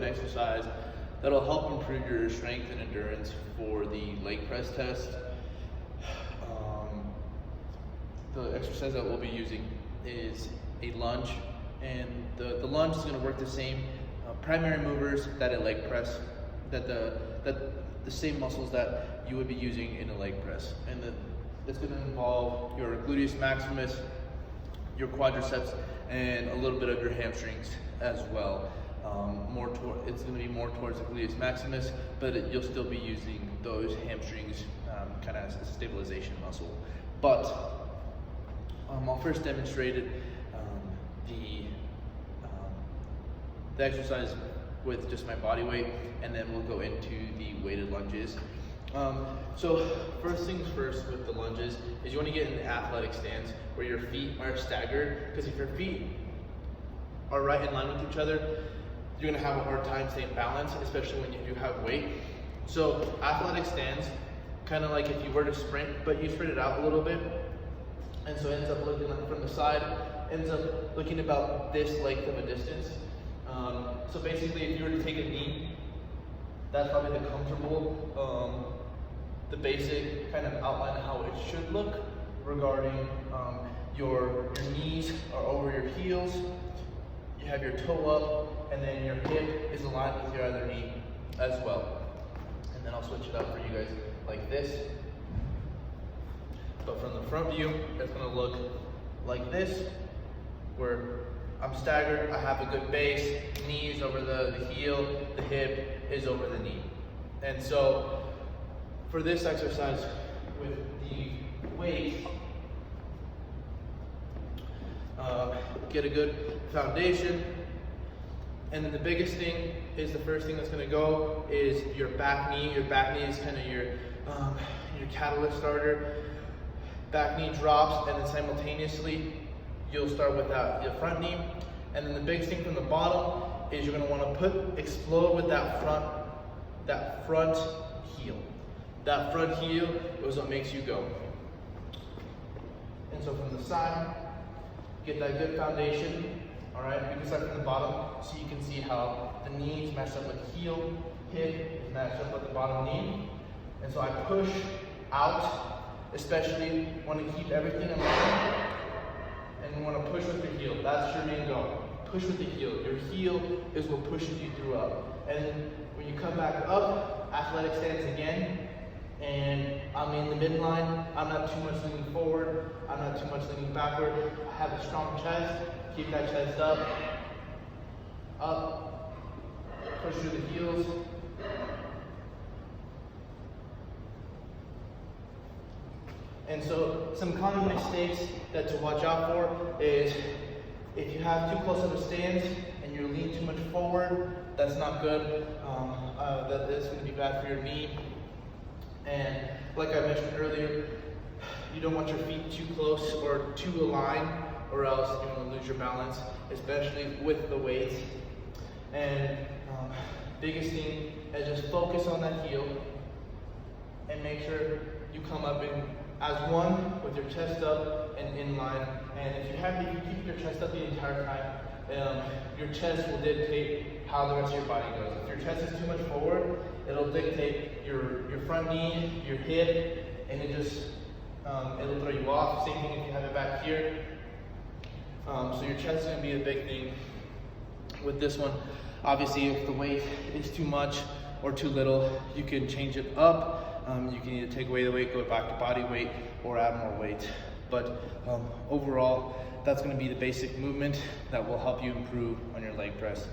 exercise that'll help improve your strength and endurance for the leg press test. The exercise that we'll be using is a lunge, and the lunge is going to work the same primary movers that a leg press, that the same muscles that you would be using in a leg press, and it's going to involve your gluteus maximus, your quadriceps, and a little bit of your hamstrings as well. It's going to be more towards the gluteus maximus, but you'll still be using those hamstrings kind of as a stabilization muscle. But I'll first demonstrate the exercise with just my body weight, and then we'll go into the weighted lunges. So first things first with the lunges is you want to get in the athletic stance where your feet are staggered, because if your feet are right in line with each other, you're going to have a hard time staying balanced, especially when you do have weight. So athletic stance, kind of like if you were to sprint, but you spread it out a little bit, and so it ends up looking like from the side, ends up looking about this length of a distance. So basically, if you were to take a knee, that's probably the comfortable, the basic kind of outline of how it should look regarding your knees are over your heels, you have your toe up, and then your hip is aligned with your other knee as well. And then I'll switch it up for you guys like this. But from the front view, it's going to look like this, where I'm staggered, I have a good base, knees over the heel, the hip is over the knee. And so for this exercise with the weight, get a good foundation. And then the biggest thing is, the first thing that's going to go is your back knee. Your back knee is kind of your catalyst starter. Back knee drops, and then simultaneously you'll start with the front knee. And then the big thing from the bottom is you're going to want to explode with that front heel. That front heel is what makes you go. And so from the side, get that good foundation. All right, we can start from the bottom so you can see how the knees match up with the heel, hip is matched up with the bottom knee. And so I push out, especially want to keep everything in line, and you want to push with the heel. That's your main goal. Push with the heel. Your heel is what pushes you through up. And when you come back up, athletic stance again, and I'm in the midline. I'm not too much leaning forward. I'm not too much leaning backward. I have a strong chest. Keep that chest up. Up. Push through the heels. And so some common mistakes that to watch out for is if you have too close of a stance and you lean too much forward, that's not good. That is going to be bad for your knee. And like I mentioned earlier, you don't want your feet too close or too aligned, or else you're going to lose your balance, especially with the weights. And biggest thing is just focus on that heel and make sure you come up in as one with your chest up and in line. And if you keep your chest up the entire time, your chest will dictate how the rest of your body goes. If your chest is too much forward, it'll dictate your front knee, your hip, and it'll throw you off. Same thing if you have it back here. So your chest is going to be a big thing with this one. Obviously, if the weight is too much or too little, you can change it up. You can either take away the weight, go back to body weight, or add more weight. But overall, that's going to be the basic movement that will help you improve on your leg press.